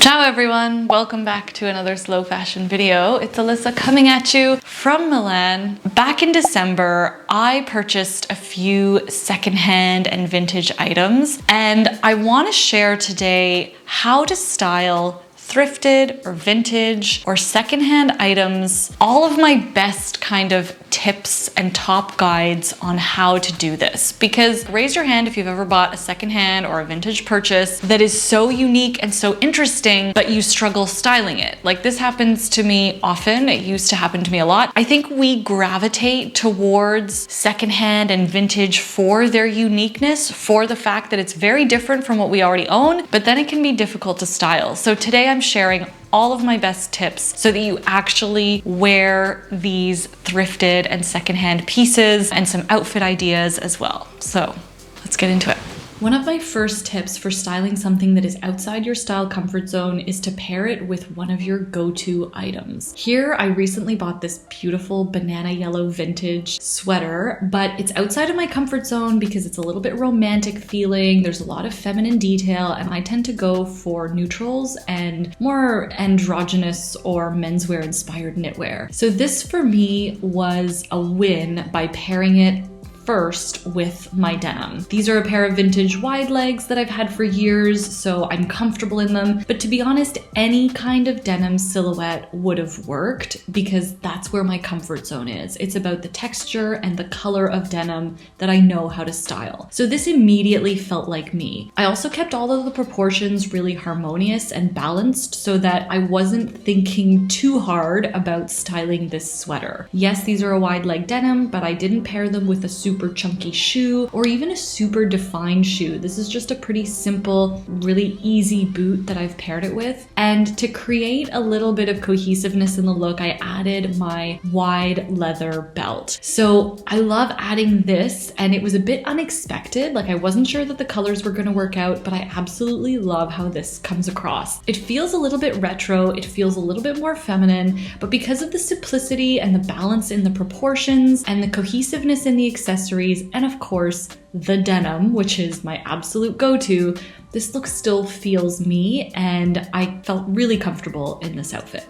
Ciao everyone, welcome back to another slow fashion video. It's Alyssa coming at you from Milan. Back in December, I purchased a few secondhand and vintage items, and I want to share today how to style thrifted or vintage or secondhand items, all of my best kind of tips and top guides on how to do this. Because raise your hand if you've ever bought a secondhand or a vintage purchase that is so unique and so interesting, but you struggle styling it. Like, this happens to me often. It used to happen to me a lot. I think we gravitate towards secondhand and vintage for their uniqueness, for the fact that it's very different from what we already own, but then it can be difficult to style. So today I'm sharing all of my best tips so that you actually wear these thrifted and secondhand pieces and some outfit ideas as well. So let's get into it. One of my first tips for styling something that is outside your style comfort zone is to pair it with one of your go-to items. Here, I recently bought this beautiful banana yellow vintage sweater, but it's outside of my comfort zone because it's a little bit romantic feeling. There's a lot of feminine detail, and I tend to go for neutrals and more androgynous or menswear inspired knitwear. So this for me was a win by pairing it first with my denim. These are a pair of vintage wide legs that I've had for years, so I'm comfortable in them. But to be honest, any kind of denim silhouette would have worked because that's where my comfort zone is. It's about the texture and the color of denim that I know how to style. So this immediately felt like me. I also kept all of the proportions really harmonious and balanced so that I wasn't thinking too hard about styling this sweater. Yes, these are a wide leg denim, but I didn't pair them with a super chunky shoe or even a super defined shoe. This is just a pretty simple, really easy boot that I've paired it with. And to create a little bit of cohesiveness in the look, I added my wide leather belt. So I love adding this, and it was a bit unexpected. Like, I wasn't sure that the colors were going to work out, but I absolutely love how this comes across. It feels a little bit retro, it feels a little bit more feminine, but because of the simplicity and the balance in the proportions and the cohesiveness in the accessories, and of course the denim, which is my absolute go-to, this look still feels me, and I felt really comfortable in this outfit.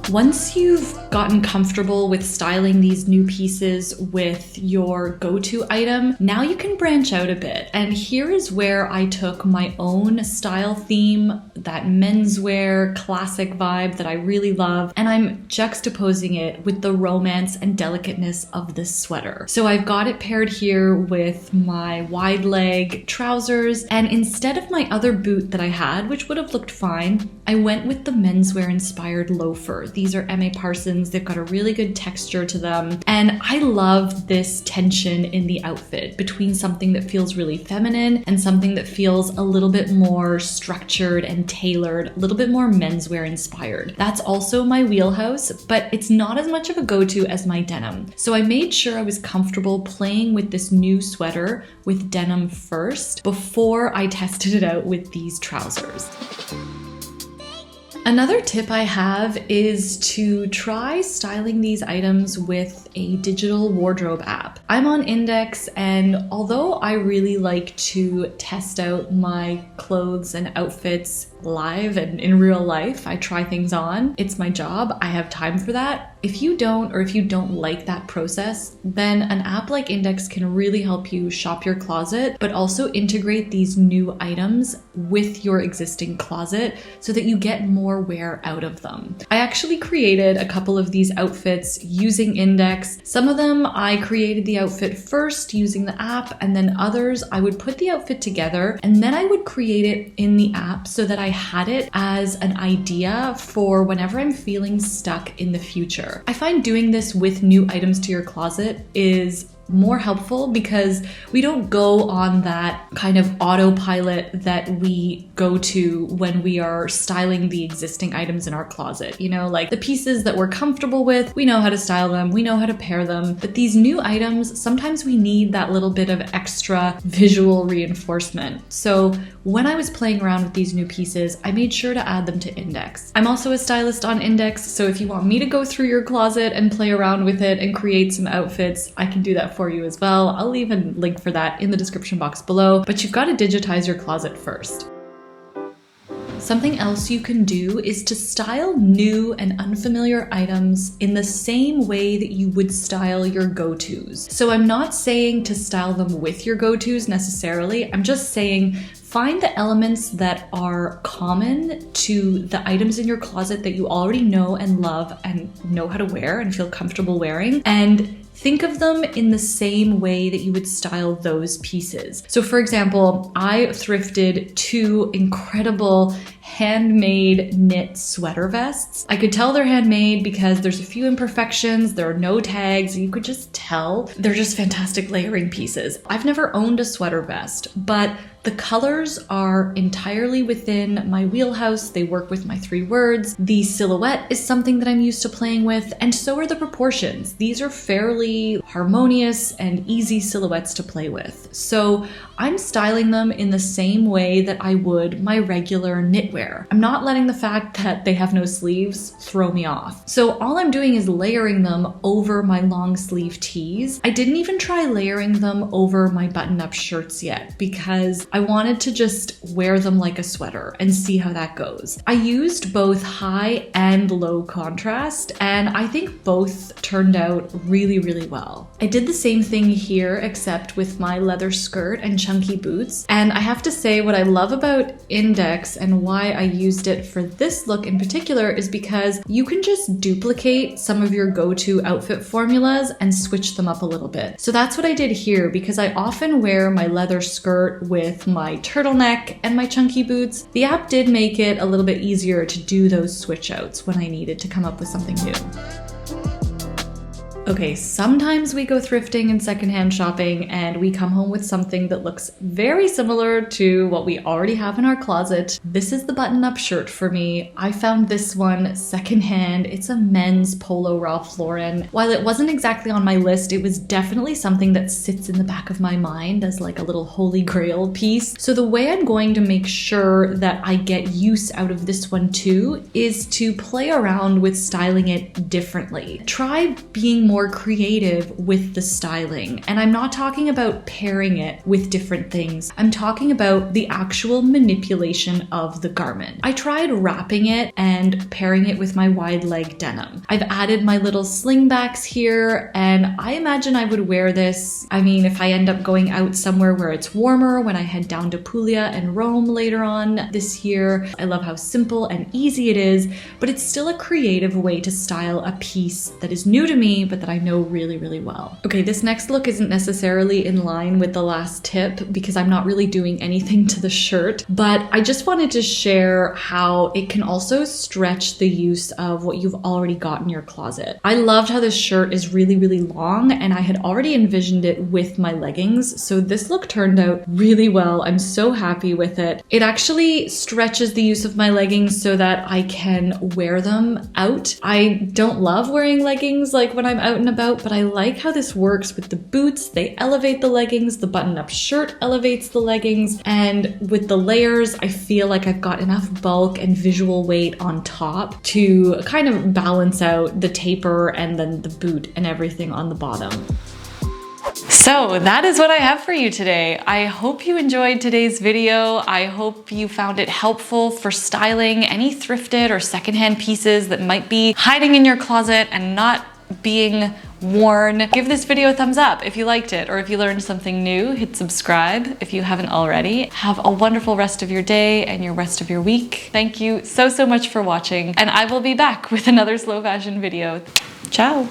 Once you've gotten comfortable with styling these new pieces with your go-to item, now you can branch out a bit. And here is where I took my own style theme, that menswear classic vibe that I really love, and I'm juxtaposing it with the romance and delicateness of this sweater. So I've got it paired here with my wide leg trousers, and instead of my other boot that I had, which would have looked fine, I went with the menswear inspired loafer. These are M.A. Parsons. They've got a really good texture to them. And I love this tension in the outfit between something that feels really feminine and something that feels a little bit more structured and tailored, a little bit more menswear inspired. That's also my wheelhouse, but it's not as much of a go-to as my denim. So I made sure I was comfortable playing with this new sweater with denim first before I tested it out with these trousers. Another tip I have is to try styling these items with a digital wardrobe app. I'm on Index, and although I really like to test out my clothes and outfits live and in real life, I try things on. It's my job. I have time for that. If you don't, or if you don't like that process, then an app like Index can really help you shop your closet, but also integrate these new items with your existing closet so that you get more wear out of them. I actually created a couple of these outfits using Index. Some of them I created the outfit first using the app, and then others I would put the outfit together and then I would create it in the app so that I had it as an idea for whenever I'm feeling stuck in the future. I find doing this with new items to your closet is more helpful because we don't go on that kind of autopilot that we go to when we are styling the existing items in our closet. You know, like the pieces that we're comfortable with, we know how to style them, we know how to pair them, but these new items, sometimes we need that little bit of extra visual reinforcement. So when I was playing around with these new pieces, I made sure to add them to Index. I'm also a stylist on Index, so if you want me to go through your closet and play around with it and create some outfits, I can do that for you as well. I'll leave a link for that in the description box below, but you've got to digitize your closet first. Something else you can do is to style new and unfamiliar items in the same way that you would style your go-tos. So I'm not saying to style them with your go-tos necessarily, I'm just saying find the elements that are common to the items in your closet that you already know and love and know how to wear and feel comfortable wearing, and think of them in the same way that you would style those pieces. So for example, I thrifted 2 incredible handmade knit sweater vests. I could tell they're handmade because there's a few imperfections, there are no tags, you could just tell. They're just fantastic layering pieces. I've never owned a sweater vest, but the colors are entirely within my wheelhouse. They work with my 3 words. The silhouette is something that I'm used to playing with, and so are the proportions. These are fairly harmonious and easy silhouettes to play with. So I'm styling them in the same way that I would my regular knitwear. I'm not letting the fact that they have no sleeves throw me off. So all I'm doing is layering them over my long sleeve tees. I didn't even try layering them over my button-up shirts yet because I wanted to just wear them like a sweater and see how that goes. I used both high and low contrast, and I think both turned out really, really well. I did the same thing here, except with my leather skirt and chunky boots. And I have to say, what I love about Index and why I used it for this look in particular is because you can just duplicate some of your go-to outfit formulas and switch them up a little bit. So that's what I did here, because I often wear my leather skirt with my turtleneck and my chunky boots. The app did make it a little bit easier to do those switch outs when I needed to come up with something new. Okay, sometimes we go thrifting and secondhand shopping and we come home with something that looks very similar to what we already have in our closet. This is the button-up shirt for me. I found this one secondhand. It's a men's polo Ralph Lauren. While it wasn't exactly on my list, it was definitely something that sits in the back of my mind as like a little holy grail piece. So the way I'm going to make sure that I get use out of this one too is to play around with styling it differently. Try being more creative with the styling. And I'm not talking about pairing it with different things. I'm talking about the actual manipulation of the garment. I tried wrapping it and pairing it with my wide leg denim. I've added my little slingbacks here, and I imagine I would wear this. I mean, if I end up going out somewhere where it's warmer, when I head down to Puglia and Rome later on this year. I love how simple and easy it is, but it's still a creative way to style a piece that is new to me, but that I know really, really well. Okay, this next look isn't necessarily in line with the last tip because I'm not really doing anything to the shirt, but I just wanted to share how it can also stretch the use of what you've already got in your closet. I loved how this shirt is really, really long, and I had already envisioned it with my leggings, so this look turned out really well. I'm so happy with it. It actually stretches the use of my leggings so that I can wear them out. I don't love wearing leggings like when I'm out and about, but I like how this works with the boots. They elevate the leggings, the button-up shirt elevates the leggings, and with the layers, I feel like I've got enough bulk and visual weight on top to kind of balance out the taper and then the boot and everything on the bottom. So that is what I have for you today. I hope you enjoyed today's video. I hope you found it helpful for styling any thrifted or secondhand pieces that might be hiding in your closet and not being worn. Give this video a thumbs up if you liked it, or if you learned something new, hit subscribe if you haven't already. Have a wonderful rest of your day and your rest of your week. Thank you so much for watching, and I will be back with another slow fashion video. Ciao.